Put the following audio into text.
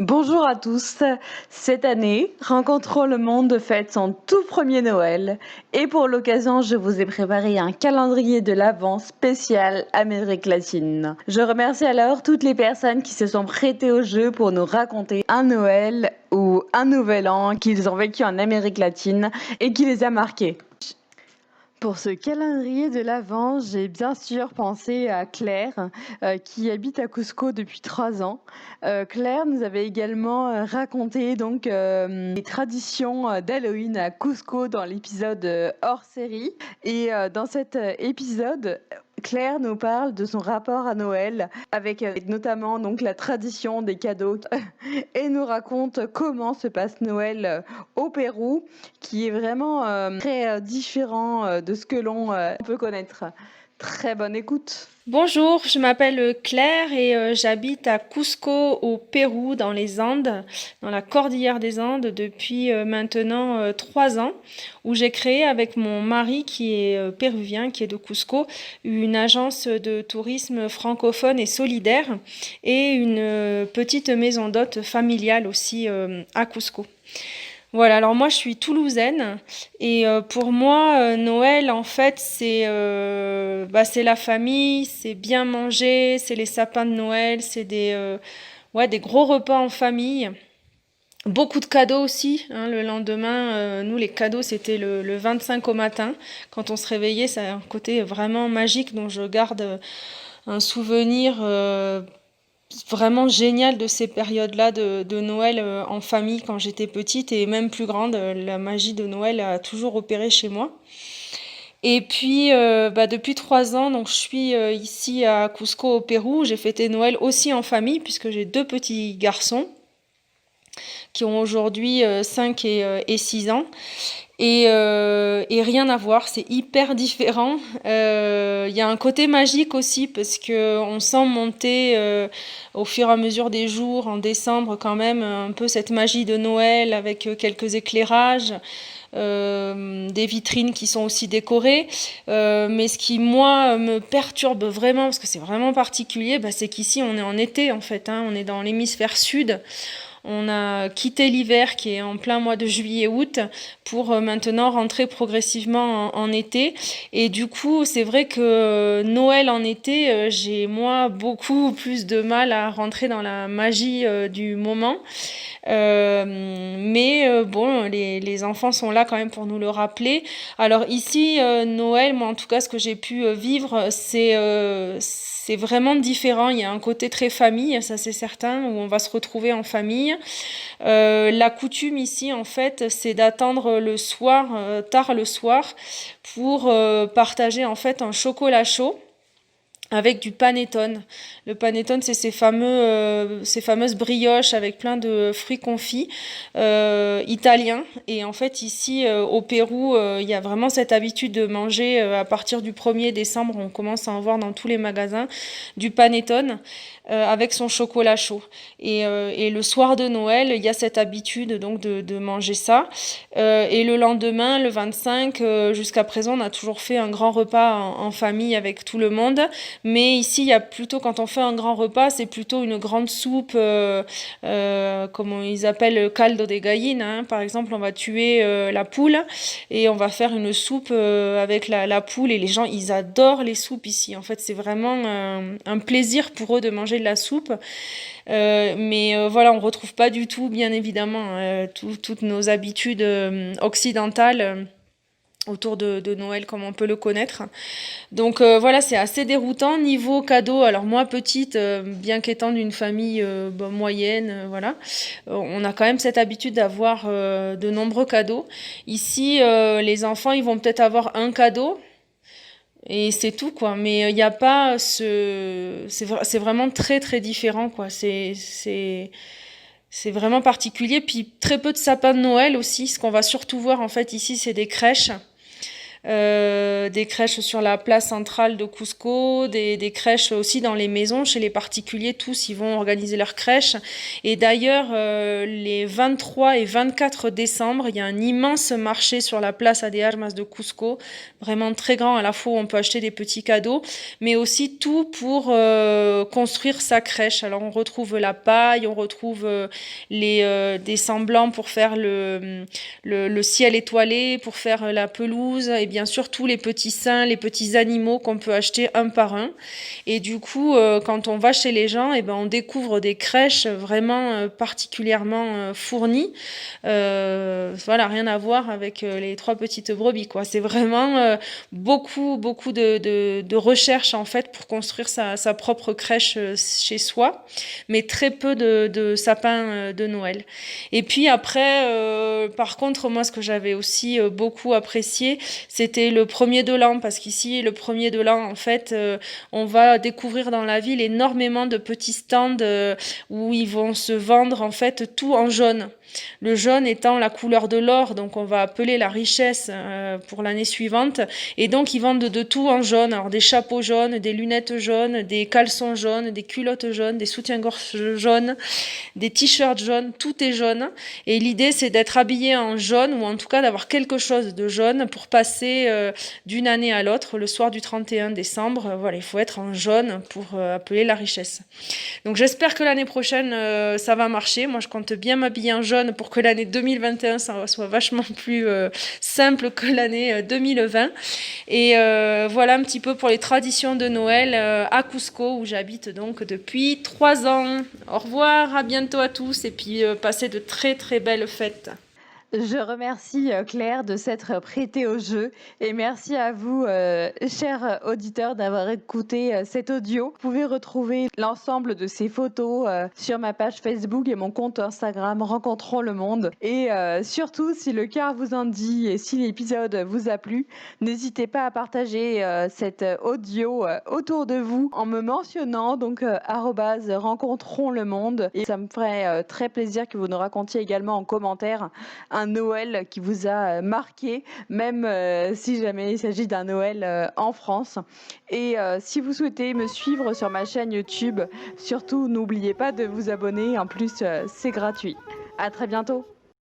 Bonjour à tous. Cette année, Rencontrons le monde fête son tout premier Noël. Et pour l'occasion, je vous ai préparé un calendrier de l'Avent spécial Amérique latine. Je remercie alors toutes les personnes qui se sont prêtées au jeu pour nous raconter un Noël ou un Nouvel An qu'ils ont vécu en Amérique latine et qui les a marqués. Pour ce calendrier de l'Avent, j'ai bien sûr pensé à Claire, qui habite à Cusco depuis 3 ans. Claire nous avait également raconté donc les traditions d'Halloween à Cusco dans l'épisode hors série. Et dans cet épisode, Claire nous parle de son rapport à Noël, avec notamment donc la tradition des cadeaux, et nous raconte comment se passe Noël au Pérou, qui est vraiment très différent de ce que l'on peut connaître. Très bonne écoute. Bonjour, je m'appelle Claire et j'habite à Cusco au Pérou dans les Andes, dans la cordillère des Andes depuis maintenant 3 ans, où j'ai créé avec mon mari qui est péruvien, qui est de Cusco, une agence de tourisme francophone et solidaire et une petite maison d'hôtes familiale aussi à Cusco. Voilà, alors moi je suis toulousaine et pour moi Noël en fait c'est la famille, c'est bien manger, c'est les sapins de Noël, c'est des gros repas en famille. Beaucoup de cadeaux aussi, hein, le lendemain, nous les cadeaux c'était le 25 au matin, quand on se réveillait, ça a un côté vraiment magique dont je garde un souvenir vraiment génial de ces périodes-là de Noël en famille quand j'étais petite et même plus grande. La magie de Noël a toujours opéré chez moi. Et puis, depuis 3 ans, donc je suis ici à Cusco au Pérou. J'ai fêté Noël aussi en famille puisque j'ai 2 petits garçons qui ont aujourd'hui 5 et 6 ans. Et rien à voir, c'est hyper différent. Il y a un côté magique aussi parce que on sent monter au fur et à mesure des jours, en décembre quand même, un peu cette magie de Noël avec quelques éclairages. Des vitrines qui sont aussi décorées. Mais ce qui, moi, me perturbe vraiment, parce que c'est vraiment particulier, c'est qu'ici, on est en été, en fait. Hein, on est dans l'hémisphère sud. On a quitté l'hiver qui est en plein mois de juillet-août pour maintenant rentrer progressivement en été. Et du coup, c'est vrai que Noël en été, j'ai moi beaucoup plus de mal à rentrer dans la magie du moment. Mais bon, les enfants sont là quand même pour nous le rappeler. Alors ici, Noël, moi en tout cas, ce que j'ai pu vivre, c'est vraiment différent. Il y a un côté très famille, ça c'est certain, où on va se retrouver en famille. La coutume ici, en fait, c'est d'attendre le soir, tard le soir, pour partager en fait un chocolat chaud avec du panettone. Le panettone, c'est ces fameuses brioches avec plein de fruits confits italiens. Et en fait, ici, au Pérou, il y a vraiment cette habitude de manger à partir du 1er décembre. On commence à en voir dans tous les magasins du panettone avec son chocolat chaud. Et le soir de Noël, il y a cette habitude donc de manger ça. Et le lendemain, le 25, jusqu'à présent, on a toujours fait un grand repas en famille avec tout le monde. Mais ici, il y a plutôt, quand on fait un grand repas, c'est plutôt une grande soupe, comme ils appellent caldo de gallina. Hein. Par exemple, on va tuer la poule et on va faire une soupe avec la poule. Et les gens, ils adorent les soupes ici. En fait, c'est vraiment un plaisir pour eux de manger de la soupe. Mais voilà, on retrouve pas du tout, bien évidemment, toutes nos habitudes occidentales. Autour de Noël comme on peut le connaître. Donc voilà, c'est assez déroutant. Niveau cadeau, alors moi petite, bien qu'étant d'une famille moyenne, voilà, on a quand même cette habitude d'avoir de nombreux cadeaux. Ici, les enfants, ils vont peut-être avoir un cadeau. Et c'est tout, quoi. Mais il n'y a pas ce... C'est vraiment très, très différent, quoi. C'est vraiment particulier. Puis très peu de sapins de Noël aussi. Ce qu'on va surtout voir, en fait, ici, c'est des crèches. des crèches sur la place centrale de Cusco, des crèches aussi dans les maisons, chez les particuliers, tous ils vont organiser leurs crèches. Et d'ailleurs, les 23 et 24 décembre, il y a un immense marché sur la place de Armas de Cusco, vraiment très grand, à la fois où on peut acheter des petits cadeaux, mais aussi tout pour construire sa crèche. Alors on retrouve la paille, on retrouve des semblants pour faire le ciel étoilé, pour faire la pelouse, et bien sûr tous les petits saints, les petits animaux qu'on peut acheter un par un. Et du coup, quand on va chez les gens, et ben, on découvre des crèches vraiment particulièrement fournies. Voilà, rien à voir avec les trois petites brebis, quoi. C'est vraiment beaucoup de recherche en fait pour construire sa propre crèche chez soi, mais très peu de sapins de Noël. Et puis après, par contre, moi, ce que j'avais aussi beaucoup apprécié, c'était le premier de l'an, parce qu'ici, le premier de l'an, en fait, on va découvrir dans la ville énormément de petits stands où ils vont se vendre en fait tout en jaune. Le jaune étant la couleur de l'or, donc on va appeler la richesse pour l'année suivante. Et donc ils vendent de tout en jaune. Alors des chapeaux jaunes, des lunettes jaunes, des caleçons jaunes, des culottes jaunes, des soutiens-gorge jaunes, des t-shirts jaunes, tout est jaune. Et l'idée c'est d'être habillé en jaune, ou en tout cas d'avoir quelque chose de jaune pour passer d'une année à l'autre. Le soir du 31 décembre, voilà, il faut être en jaune pour appeler la richesse. Donc j'espère que l'année prochaine ça va marcher. Moi je compte bien m'habiller en jaune pour que l'année 2021 ça soit vachement plus simple que l'année 2020. Et voilà un petit peu pour les traditions de Noël à Cusco, où j'habite donc depuis 3 ans. Au revoir, à bientôt à tous, et puis passez de très très belles fêtes. Je remercie Claire de s'être prêtée au jeu et merci à vous, chers auditeurs, d'avoir écouté cet audio. Vous pouvez retrouver l'ensemble de ces photos sur ma page Facebook et mon compte Instagram Rencontrons le Monde. Et surtout, si le cœur vous en dit et si l'épisode vous a plu, n'hésitez pas à partager cet audio autour de vous en me mentionnant donc @rencontrons le monde. Et ça me ferait très plaisir que vous nous racontiez également en commentaire un Noël qui vous a marqué, même si jamais il s'agit d'un Noël en France. Et si vous souhaitez me suivre sur ma chaîne YouTube, surtout n'oubliez pas de vous abonner, en plus c'est gratuit. À très bientôt.